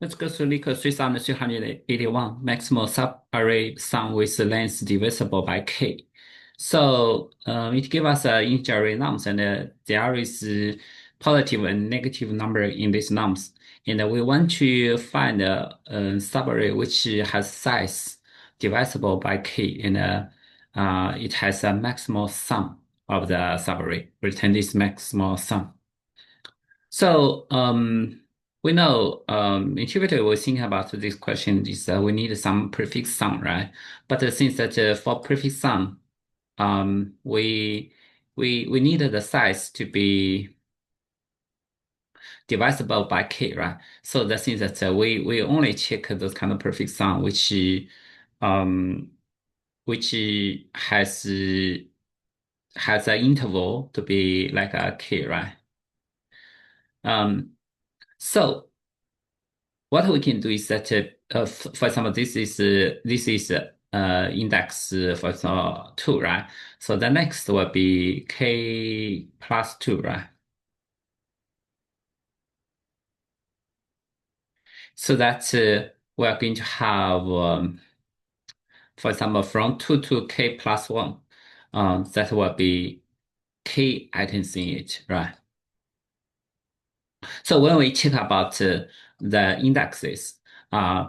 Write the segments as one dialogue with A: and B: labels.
A: Let's go through Liquid 3381 maximal subarray sum with length divisible by k. So it gives us integer nums, and there is positive and negative number in these nums. And we want to find a subarray which has size divisible by k, and it has a maximal sum of the subarray. Return this maximal sum. So we know intuitively we think about this question is we need some prefix sum, right? But since that for prefix sum, we need the size to be divisible by k, right? So that means that we only check those kind of prefix sum um which has an interval to be like a k, right? Um, so what we can do is that, for example, this is index for example 2, right? So the next will be k plus 2, right? So that we are going to have, for example, from 2 to k plus 1, that will be k items in it, right? So when we check about the indexes, uh,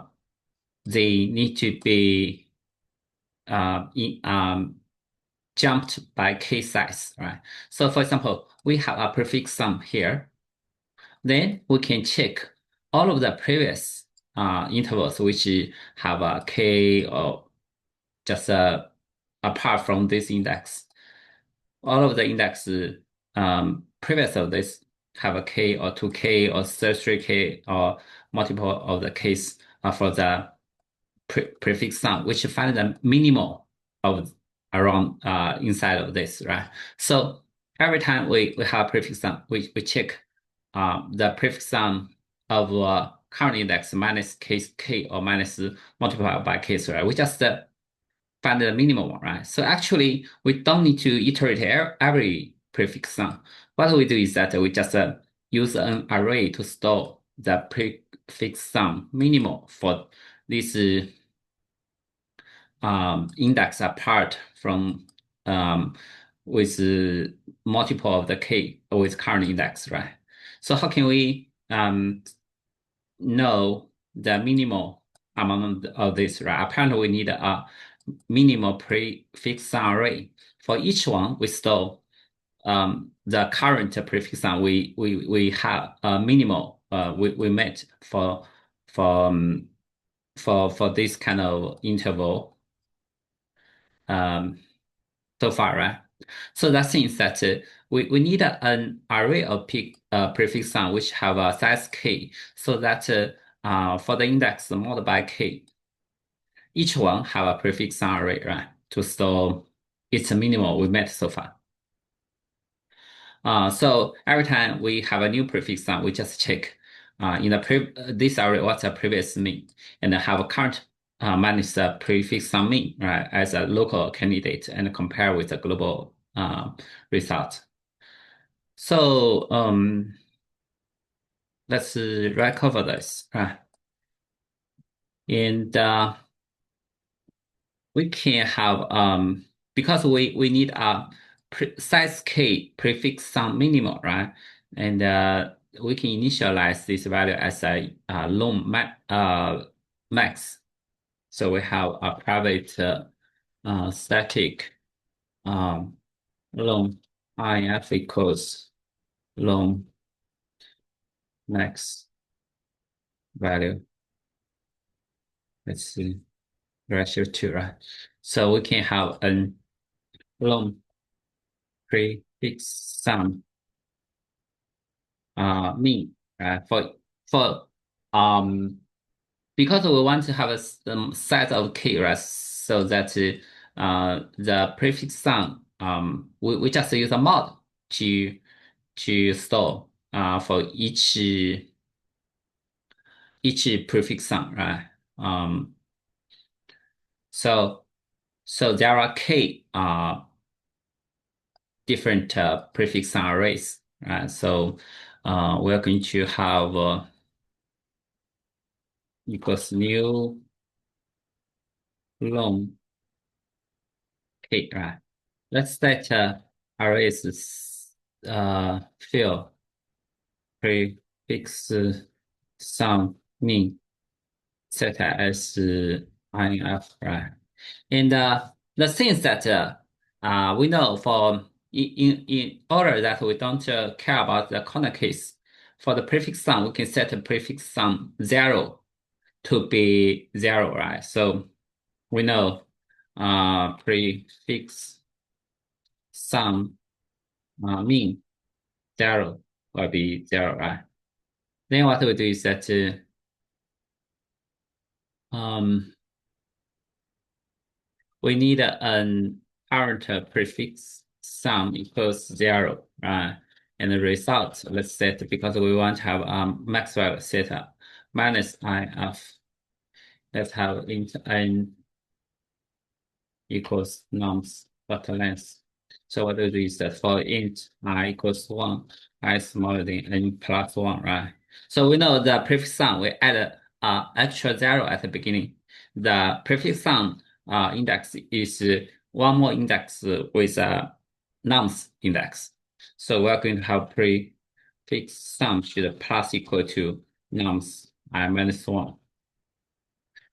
A: they need to be in, jumped by k size, right? So for example, we have a prefix sum here. Then we can check all of the previous intervals which have a k or just apart from this index. All of the indexes previous of this have a k or 2k or 33k or multiple of the k's for the prefix sum, which find the minimal of around inside of this, right? So every time we have prefix sum, we check the prefix sum of current index minus k or minus multiplied by k, right? We just find the minimum one, right? So actually, we don't need to iterate every prefix sum. What we do is that we just use an array to store the prefix sum minimum for this index apart from with multiple of the k with current index, right? So how can we know the minimal among of this, right? Apparently, we need a minimal prefix sum array. For each one, we store the current prefix sum we have minimal we met for um, for this kind of interval um, so far, right? So that means that we need an array of prefix sum which have a size k, so that for the index mod by k, each one have a prefix sum array, right? To store its minimal we met so far. So every time we have a new prefix sum, we just check in this array what's the previous mean, and have a current minus the prefix sum mean, right, as a local candidate, and compare with the global result. So let's recover this, right? And we can have because we need a size k prefix sum minimum, right? And we can initialize this value as a max. So we have a private static long if equals long max value. Let's see, ratio 2, right? So we can have a long prefix sum mean, right? For um because we want to have a set of k, right? So that the prefix sum we just use a mod to store for each prefix sum, right? So there are k different prefix sum arrays, right? So we are going to have equals new long K, right? Let's set array is fill prefix sum min set as INF, right? And the things that we know for in order that we don't care about the corner case, for the prefix sum, we can set the prefix sum 0 to be 0, right? So we know prefix sum min 0 will be 0, right? Then what we do is that um, we need an current prefix sum equals 0, right? And the result, let's set, because we want to have Maxwell set up minus IF. Let's have int n equals nums dot length. So what we do is that for int I equals 1, I smaller than n plus 1, right? So we know the prefix sum, we add extra 0 at the beginning. The prefix sum index is one more index with a nums index. So we're going to have prefix sum should plus equal to nums I minus 1.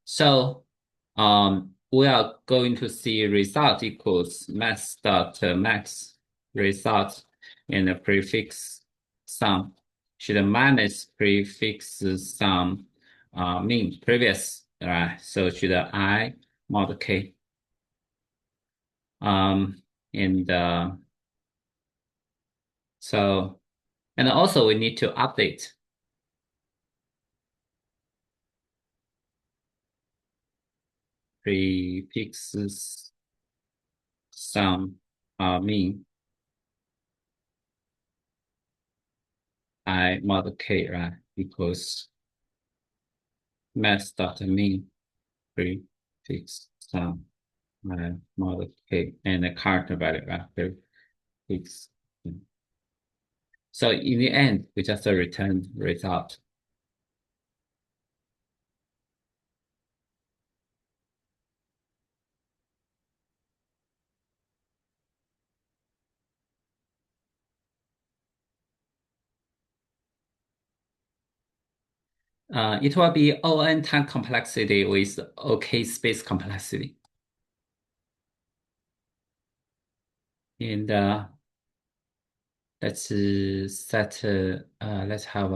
A: So we are going to see result equals max result and the prefix sum should minus prefix sum min previous, right? So should I mod k. And so and also we need to update prefixes sum min I mod k, right, equals math.min prefix sum I mod k and the current value, right, prefix. So in the end, we just return result. It will be ON time complexity with OK space complexity. And let's set, let's have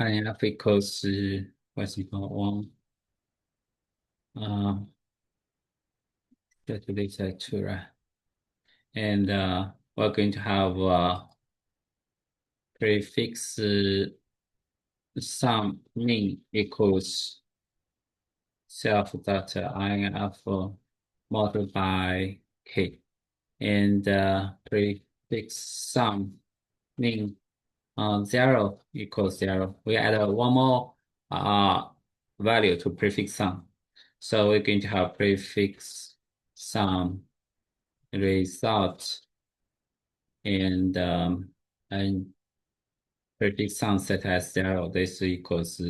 A: INF equals what's equal 1. That is 2, right? And we're going to have prefix sum min equals self.inf multiplied by k, and prefix sum min 0 equals 0. We add one more value to prefix sum, so we're going to have prefix sum result and prefix sum set as 0. This equals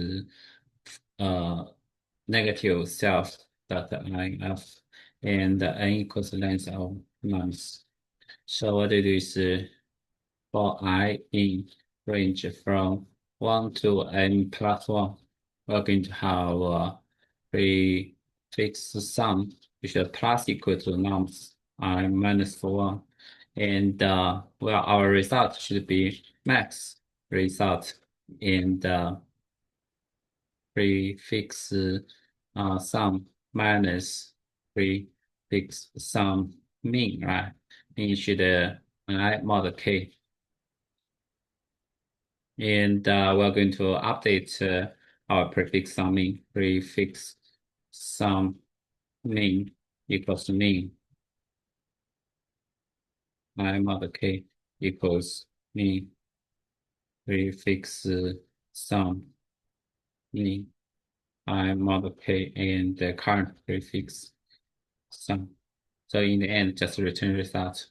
A: negative self.inf and n equals length of nums. So what it is for I in range from 1 to n plus 1, we're going to have prefix sum which is plus equal to nums I minus 1. And well, our result should be max result and prefix sum minus prefix sum min, right? Min should I mod k. And we're going to update our prefix sum min. Prefix sum min equals to min. I mod k equals min. Prefix sum min I mod k and the current prefix sum. So in the end, just return result.